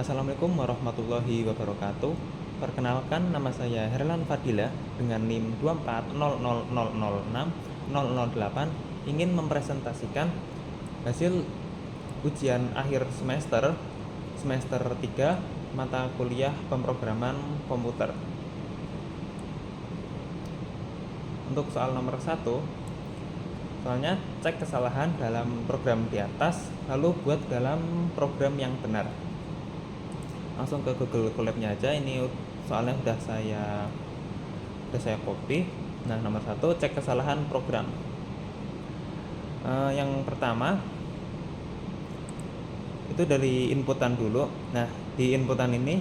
Assalamualaikum warahmatullahi wabarakatuh. Perkenalkan, nama saya Herlan Fadila dengan NIM 24000060008, ingin mempresentasikan hasil ujian akhir semester 3 mata kuliah pemrograman komputer. Untuk soal nomor 1, soalnya cek kesalahan dalam program di atas, lalu buat dalam program yang benar. Langsung ke Google Colab-nya aja. Ini soalnya sudah saya copy. Nah, nomor 1, cek kesalahan program. Yang pertama itu dari inputan dulu. Nah, di inputan ini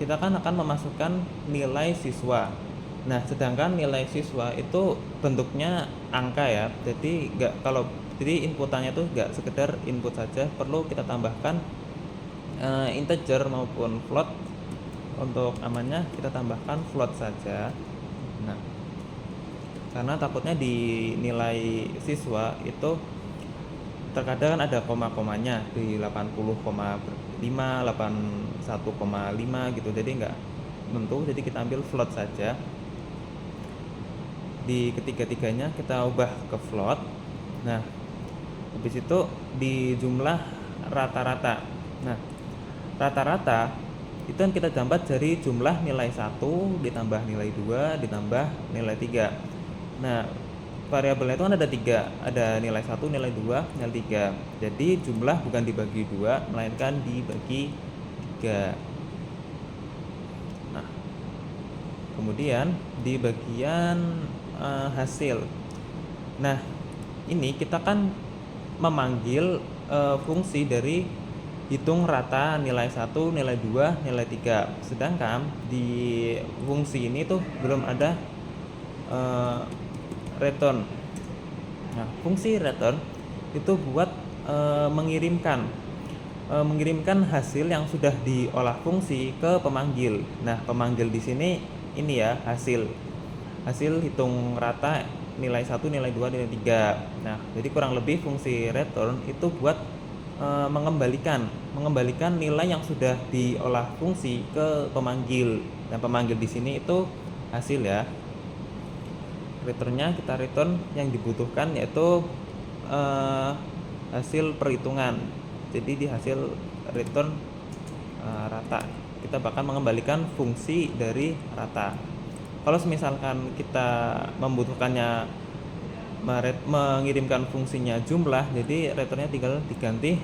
kita kan akan memasukkan nilai siswa. Nah, sedangkan nilai siswa itu bentuknya angka ya. Jadi inputannya tuh nggak sekedar input saja, perlu kita tambahkan integer maupun float. Untuk amannya kita tambahkan float saja. Nah, karena takutnya di nilai siswa itu terkadang ada koma-komanya di 80,5, 81,5 gitu, jadi nggak tentu, jadi kita ambil float saja. Di ketiga-tiganya kita ubah ke float. Nah, habis itu di jumlah rata-rata. Nah, rata-rata itu kan kita dapat dari jumlah nilai 1 ditambah nilai 2 ditambah nilai 3. Nah, variabelnya itu kan ada 3, ada nilai 1, nilai 2, nilai 3. Jadi jumlah bukan dibagi 2, melainkan dibagi 3. Nah, kemudian di bagian hasil. Nah, ini kita kan memanggil fungsi dari hitung rata nilai 1, nilai 2, nilai 3. Sedangkan di fungsi ini tuh belum ada return. Nah, fungsi return itu buat mengirimkan hasil yang sudah diolah fungsi ke pemanggil. Nah, pemanggil di sini ini ya, hasil hitung rata nilai 1, nilai 2, nilai 3. Nah, jadi kurang lebih fungsi return itu buat mengembalikan nilai yang sudah diolah fungsi ke pemanggil. Dan pemanggil di sini itu hasil ya. Returnnya kita return yang dibutuhkan yaitu hasil perhitungan. Jadi di hasil return rata kita bakal mengembalikan fungsi dari rata. Kalau misalkan kita membutuhkannya mengirimkan fungsinya jumlah, jadi returnnya tinggal diganti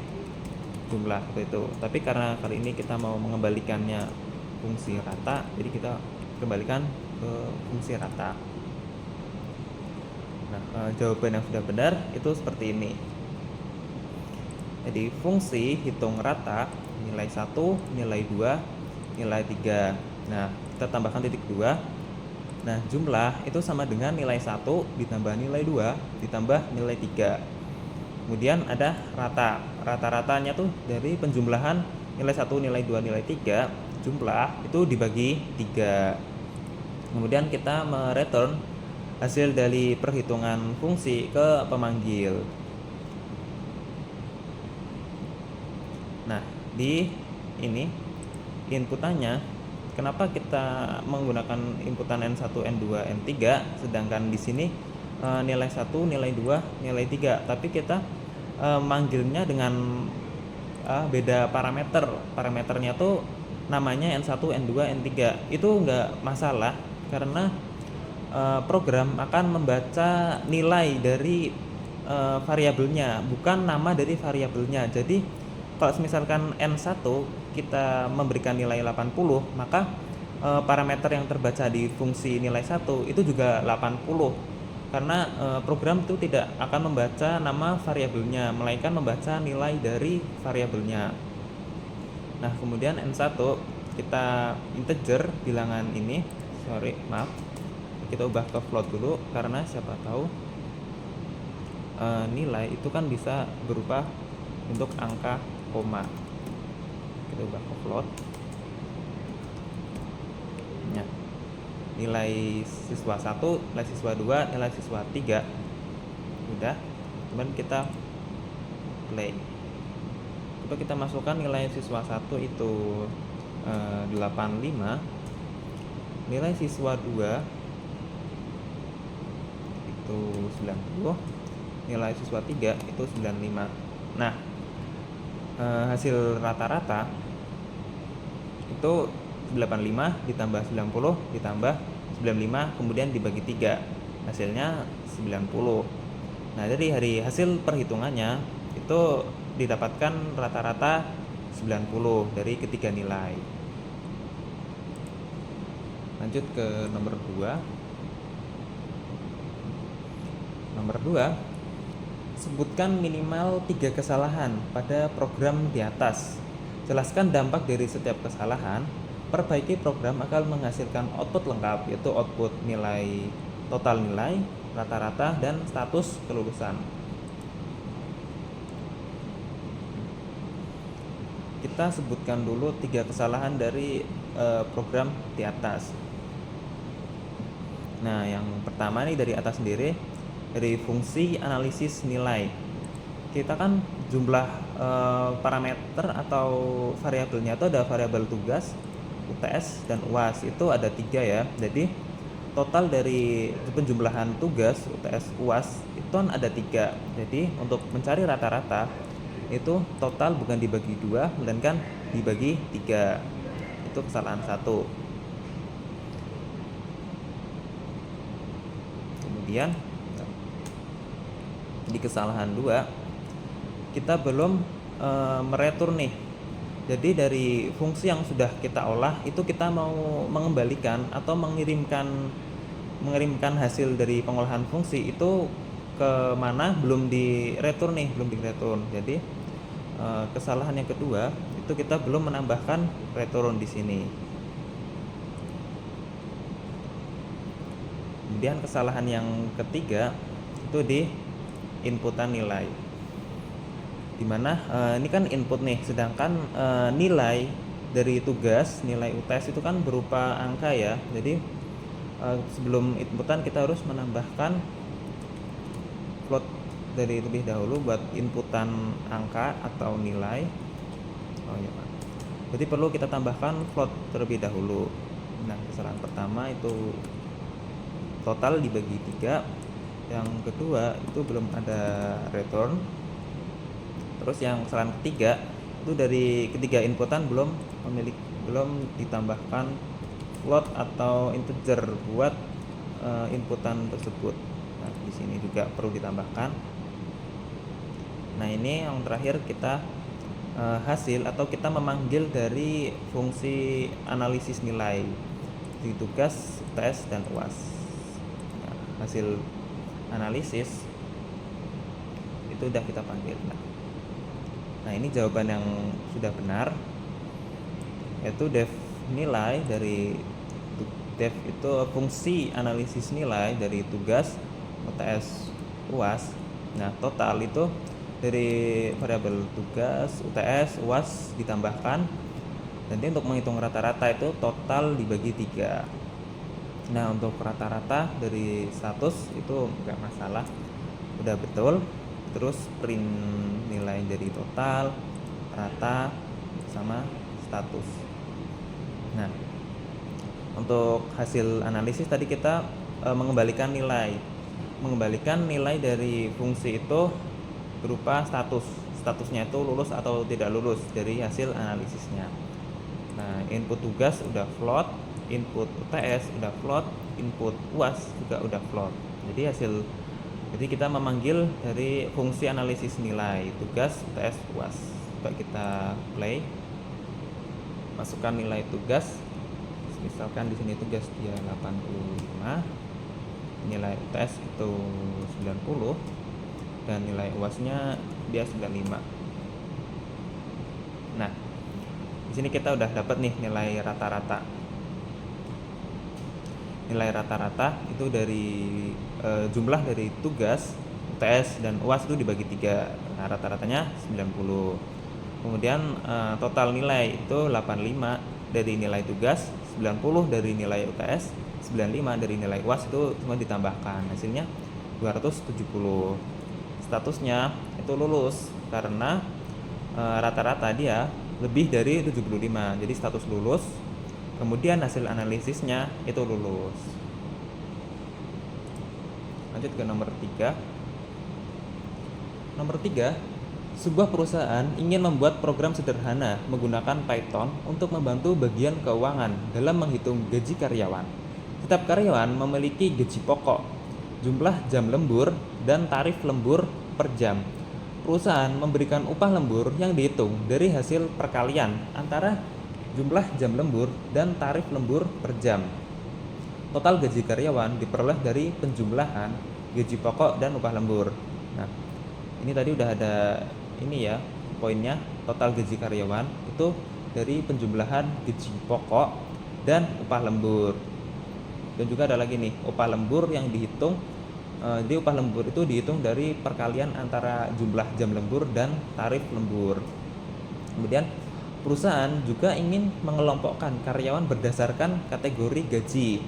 jumlah seperti itu. Tapi karena kali ini kita mau mengembalikannya fungsi rata, jadi kita kembalikan ke fungsi rata. Nah, jawaban yang sudah benar itu seperti ini. Jadi fungsi hitung rata nilai 1, nilai 2, nilai 3. Nah, kita tambahkan titik 2. Nah, jumlah itu sama dengan nilai 1 ditambah nilai 2 ditambah nilai 3. Kemudian ada rata. Rata-ratanya tuh dari penjumlahan nilai 1, nilai 2, nilai 3, jumlah itu dibagi 3. Kemudian kita mereturn hasil dari perhitungan fungsi ke pemanggil. Nah, di ini inputannya, kenapa kita menggunakan inputan N1, N2, N3, sedangkan di sini nilai 1, nilai 2, nilai 3, tapi kita manggilnya dengan beda parameter. Parameternya tuh namanya N1, N2, N3. Itu enggak masalah karena program akan membaca nilai dari variabelnya, bukan nama dari variabelnya. Jadi kalau misalkan N1 kita memberikan nilai 80, maka parameter yang terbaca di fungsi nilai 1 itu juga 80. Karena program itu tidak akan membaca nama variabelnya, melainkan membaca nilai dari variabelnya. Nah, kemudian N1 kita integer bilangan ini, kita ubah ke float dulu karena siapa tahu nilai itu kan bisa berupa bentuk angka koma. Kita ubah ke float. Ya. Nilai siswa 1, nilai siswa 2, nilai siswa 3. Udah. Kemudian kita play. Coba kita masukkan nilai siswa 1 itu 85, nilai siswa 2 itu 90, nilai siswa 3 itu 95. Nah, hasil rata-rata itu 85 ditambah 90 ditambah 95 kemudian dibagi 3, hasilnya 90. Nah, dari hasil perhitungannya itu didapatkan rata-rata 90 dari ketiga nilai. Lanjut ke nomor 2. Nomor 2, sebutkan minimal 3 kesalahan pada program di atas. Jelaskan dampak dari setiap kesalahan. Perbaiki program akan menghasilkan output lengkap, yaitu output nilai, total nilai, rata-rata, dan status kelulusan. Kita sebutkan dulu 3 kesalahan dari program di atas. Nah, yang pertama nih dari atas sendiri, dari fungsi analisis nilai. Kita kan jumlah parameter atau variabelnya itu ada variabel tugas, UTS, dan UAS. Itu ada 3 ya. Jadi total dari penjumlahan tugas, UTS, UAS itu kan ada 3. Jadi untuk mencari rata-rata itu total bukan dibagi 2 melainkan dibagi 3. Itu kesalahan 1. Kemudian di kesalahan 2 kita belum meretur nih. Jadi dari fungsi yang sudah kita olah itu kita mau mengembalikan atau mengirimkan hasil dari pengolahan fungsi itu ke mana belum diretur nih, belum direturn. Jadi kesalahan yang kedua itu kita belum menambahkan return di sini. Kemudian kesalahan yang ketiga itu di inputan nilai, dimana ini kan input nih, sedangkan nilai dari tugas, nilai UTS itu kan berupa angka ya. Jadi sebelum inputan kita harus menambahkan float dari lebih dahulu buat inputan angka atau nilai. Jadi perlu kita tambahkan float terlebih dahulu. Nah, kesalahan pertama itu total dibagi 3. Yang kedua itu belum ada return. Terus yang kesalahan ketiga itu dari ketiga inputan belum ditambahkan float atau integer buat inputan tersebut. Nah, di sini juga perlu ditambahkan. Nah, ini yang terakhir kita hasil atau kita memanggil dari fungsi analisis nilai di tugas, UTS, dan UAS. Nah, hasil analisis itu udah kita panggil. Nah, ini jawaban yang sudah benar, yaitu def nilai dari def itu fungsi analisis nilai dari tugas, UTS, UAS. Nah, total itu dari variabel tugas, UTS, UAS ditambahkan. Nanti untuk menghitung rata-rata itu total dibagi 3. Nah, untuk rata-rata dari status itu enggak masalah, udah betul. Terus print nilai dari total, rata, sama status. Nah, untuk hasil analisis tadi kita mengembalikan nilai dari fungsi itu berupa statusnya itu lulus atau tidak lulus dari hasil analisisnya. Nah, input tugas udah float, input UTS udah float, input UAS juga udah float. Jadi kita memanggil dari fungsi analisis nilai tugas, UTS, UAS. Coba kita play, masukkan nilai tugas. Misalkan di sini tugas dia 85, nilai UTS itu 90, dan nilai UAS-nya dia 95. Nah, di sini kita udah dapat nih nilai rata-rata. Nilai rata-rata itu dari jumlah dari tugas, UTS, dan UAS itu dibagi 3. Nah, rata-ratanya 90. Kemudian total nilai itu 85 dari nilai tugas, 90 dari nilai UTS, 95 dari nilai UAS, itu semua ditambahkan. Hasilnya 270. Statusnya itu lulus karena rata-rata dia lebih dari 75, jadi status lulus. Kemudian hasil analisisnya itu lulus. Lanjut ke nomor 3. Nomor 3, sebuah perusahaan ingin membuat program sederhana menggunakan Python untuk membantu bagian keuangan dalam menghitung gaji karyawan. Setiap karyawan memiliki gaji pokok, jumlah jam lembur, dan tarif lembur per jam. Perusahaan memberikan upah lembur yang dihitung dari hasil perkalian antara jumlah jam lembur dan tarif lembur per jam. Total gaji karyawan diperoleh dari penjumlahan gaji pokok dan upah lembur. Nah, ini tadi udah ada ini ya poinnya, total gaji karyawan itu dari penjumlahan gaji pokok dan upah lembur. Dan juga ada lagi nih upah lembur yang dihitung. Jadi upah lembur itu dihitung dari perkalian antara jumlah jam lembur dan tarif lembur. Kemudian perusahaan juga ingin mengelompokkan karyawan berdasarkan kategori gaji.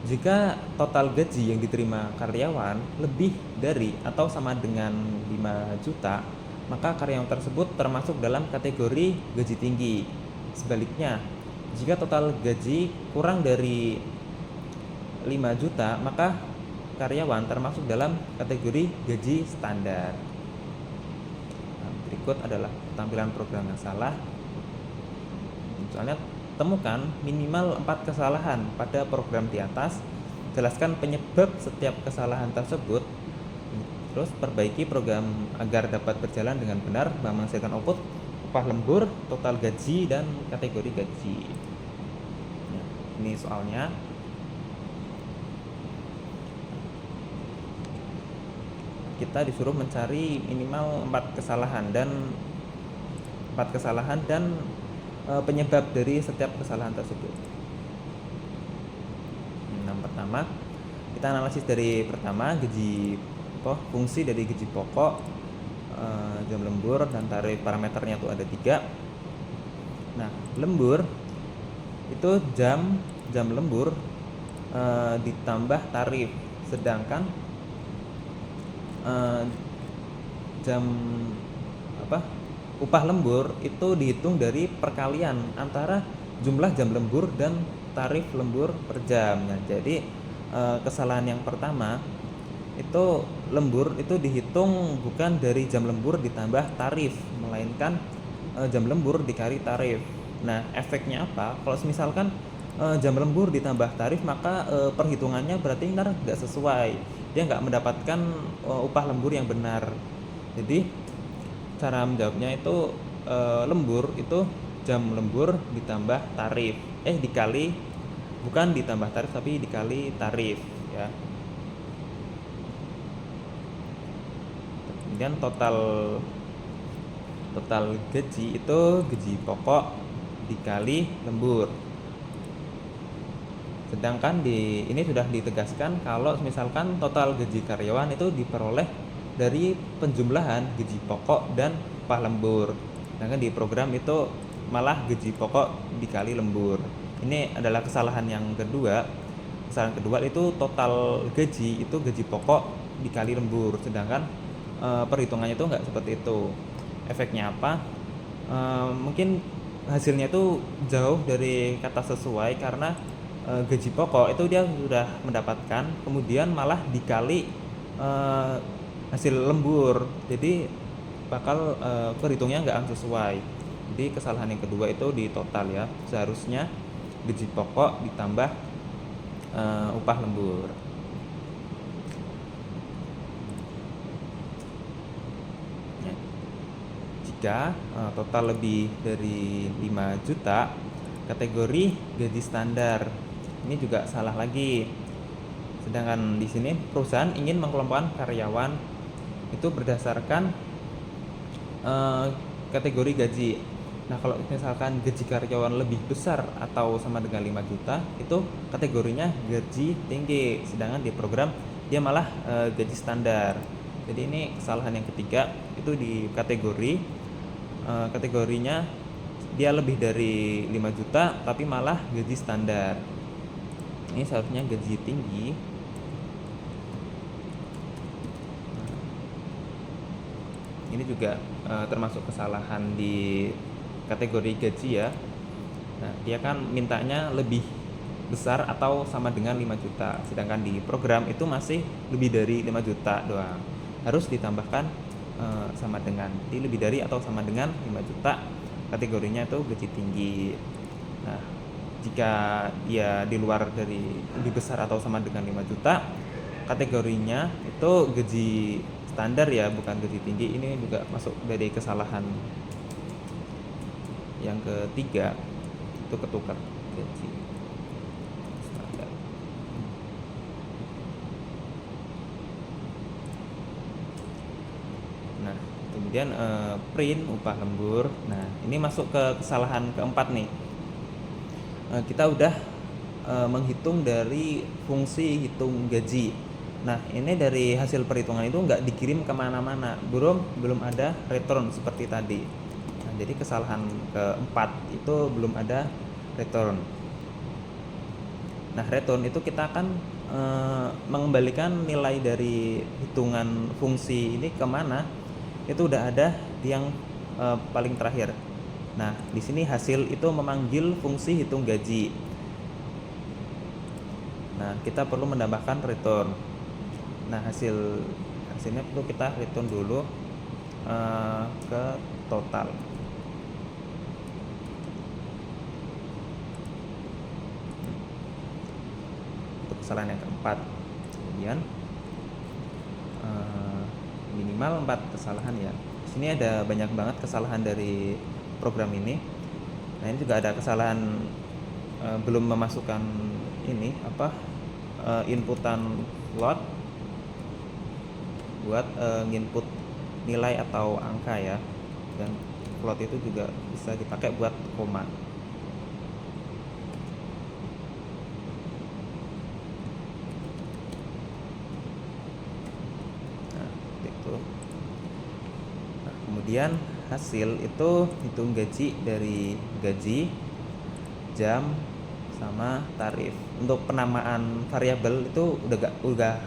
Jika total gaji yang diterima karyawan lebih dari atau sama dengan 5 juta, maka karyawan tersebut termasuk dalam kategori gaji tinggi. Sebaliknya, jika total gaji kurang dari 5 juta, maka karyawan termasuk dalam kategori gaji standar. Nah, berikut adalah tampilan program yang salah. Soalnya temukan minimal 4 kesalahan pada program di atas. Jelaskan penyebab setiap kesalahan tersebut. Terus perbaiki program agar dapat berjalan dengan benar menghasilkan output upah lembur, total gaji, dan kategori gaji. Nah, ini soalnya. Kita disuruh mencari minimal 4 kesalahan dan penyebab dari setiap kesalahan tersebut. Yang pertama, kita analisis dari pertama fungsi dari gaji pokok, jam lembur, dan tarif. Parameternya tuh ada 3. Nah, lembur itu jam lembur ditambah tarif, sedangkan upah lembur itu dihitung dari perkalian antara jumlah jam lembur dan tarif lembur per jam. Nah, jadi kesalahan yang pertama itu lembur itu dihitung bukan dari jam lembur ditambah tarif, melainkan jam lembur dikali tarif. Nah, efeknya apa? Kalau misalkan jam lembur ditambah tarif, maka perhitungannya berarti nggak sesuai. Dia nggak mendapatkan upah lembur yang benar. Jadi cara menjawabnya itu lembur itu jam lembur ditambah tarif, bukan ditambah tarif tapi dikali tarif ya. Kemudian total gaji itu gaji pokok dikali lembur. Sedangkan ini sudah ditegaskan kalau misalkan total gaji karyawan itu diperoleh dari penjumlahan gaji pokok dan upah lembur. Sedangkan di program itu malah gaji pokok dikali lembur. Ini adalah kesalahan yang kedua. Kesalahan kedua itu total gaji itu gaji pokok dikali lembur. Sedangkan perhitungannya itu nggak seperti itu. Efeknya apa? Mungkin hasilnya itu jauh dari kata sesuai karena gaji pokok itu dia sudah mendapatkan, kemudian malah dikali hasil lembur, jadi bakal perhitungnya nggak sesuai. Jadi kesalahan yang kedua itu di total ya, seharusnya gaji pokok ditambah upah lembur. Ya. Jika total lebih dari 5 juta, kategori gaji standar. Ini juga salah lagi. Sedangkan di sini perusahaan ingin mengelompokkan karyawan itu berdasarkan kategori gaji. Nah, kalau misalkan gaji karyawan lebih besar atau sama dengan 5 juta, itu kategorinya gaji tinggi. Sedangkan di program dia malah gaji standar. Jadi ini kesalahan yang ketiga, itu di kategori. Kategorinya dia lebih dari 5 juta tapi malah gaji standar. Ini seharusnya gaji tinggi. Ini ini juga termasuk kesalahan di kategori gaji ya. Nah, dia kan mintanya lebih besar atau sama dengan 5 juta, sedangkan di program itu masih lebih dari 5 juta doang. Harus ditambahkan sama dengan, jadi lebih dari atau sama dengan 5 juta, kategorinya itu gaji tinggi. Nah, jika dia di luar dari lebih besar atau sama dengan 5 juta, kategorinya itu gaji standar ya, bukan gaji tinggi. Ini juga masuk dari kesalahan yang ketiga, itu ketukar gaji standar. Nah, kemudian print upah lembur. Nah, ini masuk ke kesalahan keempat nih. Kita udah menghitung dari fungsi hitung gaji. Nah, ini dari hasil perhitungan itu nggak dikirim kemana-mana, belum ada return seperti tadi. Nah, jadi kesalahan keempat itu belum ada return. Nah, return itu kita akan mengembalikan nilai dari hitungan fungsi ini kemana, itu udah ada di yang paling terakhir. Nah, di sini hasil itu memanggil fungsi hitung gaji. Nah, kita perlu menambahkan return. Nah, hasilnya perlu kita return dulu ke total. Untuk kesalahan yang keempat. Kemudian minimal 4 kesalahan ya. Di sini ada banyak banget kesalahan dari program ini. Nah, ini juga ada kesalahan belum memasukkan ini inputan float buat nginput nilai atau angka ya, dan float itu juga bisa dipakai buat koma. Nah, itu. Nah, kemudian hasil itu hitung gaji dari gaji, jam, sama tarif. Untuk penamaan variabel itu udah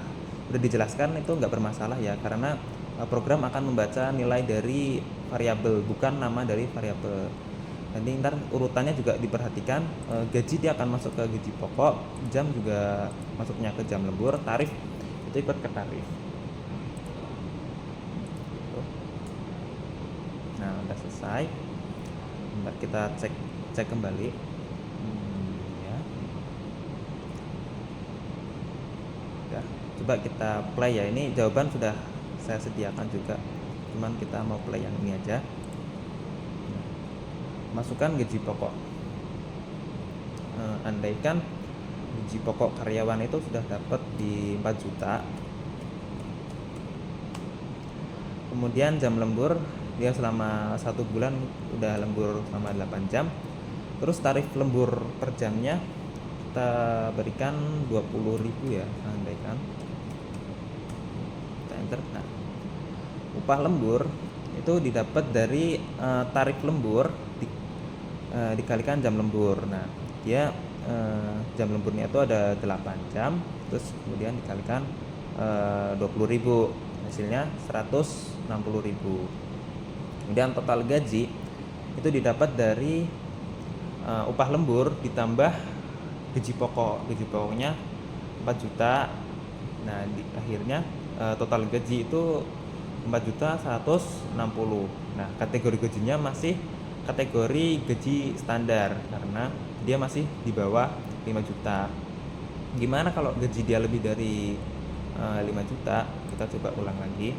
dijelaskan, itu nggak bermasalah ya, karena program akan membaca nilai dari variabel, bukan nama dari variabel. Nanti ntar urutannya juga diperhatikan, gaji dia akan masuk ke gaji pokok, jam juga masuknya ke jam lembur, tarif itu ikut ke tarif. Nah, udah selesai. Bentar kita cek kembali. Ya. Udah, coba kita play ya. Ini jawaban sudah saya sediakan juga, cuman kita mau play yang ini aja. Masukkan gaji pokok. Andaikan gaji pokok karyawan itu sudah dapat di 4 juta, kemudian jam lembur dia selama 1 bulan udah lembur selama 8 jam, terus tarif lembur per jamnya kita berikan 20.000 ya, andaikan kita enter. Nah, upah lembur itu didapat dari tarif lembur dikalikan jam lembur. Nah, dia jam lemburnya itu ada 8 jam, terus kemudian dikalikan 20.000, hasilnya 160.000. Kemudian total gaji itu didapat dari upah lembur ditambah gaji pokok. Gaji pokoknya 4 juta. Nah, akhirnya total gaji itu 4.160.000. Nah, kategori gajinya masih kategori gaji standar karena dia masih di bawah 5 juta. Gimana kalau gaji dia lebih dari 5 juta? Kita coba ulang lagi.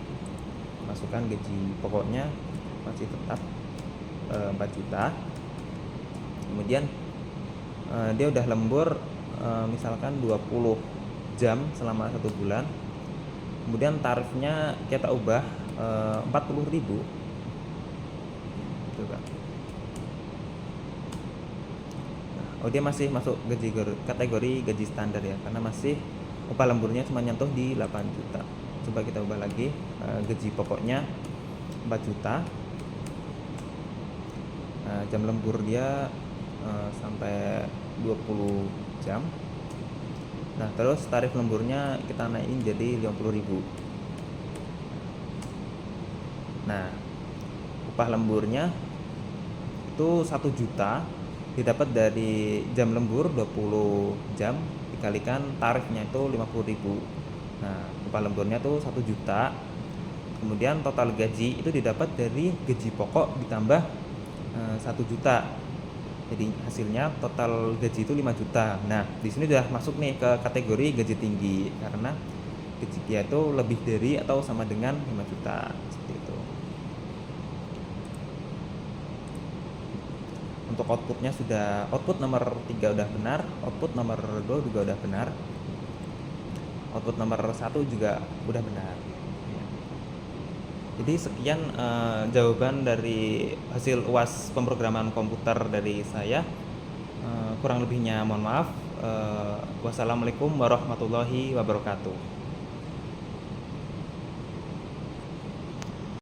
Masukkan gaji pokoknya masih tetap 4 juta. Kemudian dia udah lembur misalkan 20 jam selama 1 bulan. Kemudian tarifnya kita ubah 40.000. Coba. Oh, dia masih masuk kategori gaji standar ya, karena masih upah lemburnya cuma nyentuh di 8 juta. Coba kita ubah lagi, gaji pokoknya 4 juta. Jam lembur dia sampai 20 jam. Nah, terus tarif lemburnya kita naikin jadi 50.000. Nah, upah lemburnya itu 1 juta didapat dari jam lembur 20 jam dikalikan tarifnya itu 50.000. Nah, upah lemburnya tuh 1 juta. Kemudian total gaji itu didapat dari gaji pokok ditambah 1 juta. Jadi hasilnya total gaji itu 5 juta. Nah, di sini udah masuk nih ke kategori gaji tinggi karena gaji dia itu lebih dari atau sama dengan 5 juta seperti itu. Untuk outputnya sudah, output nomor 3 udah benar, output nomor 2 juga udah benar, output nomor 1 juga udah benar. Jadi sekian jawaban dari hasil UAS pemrograman komputer dari saya. Kurang lebihnya mohon maaf. Wassalamualaikum warahmatullahi wabarakatuh.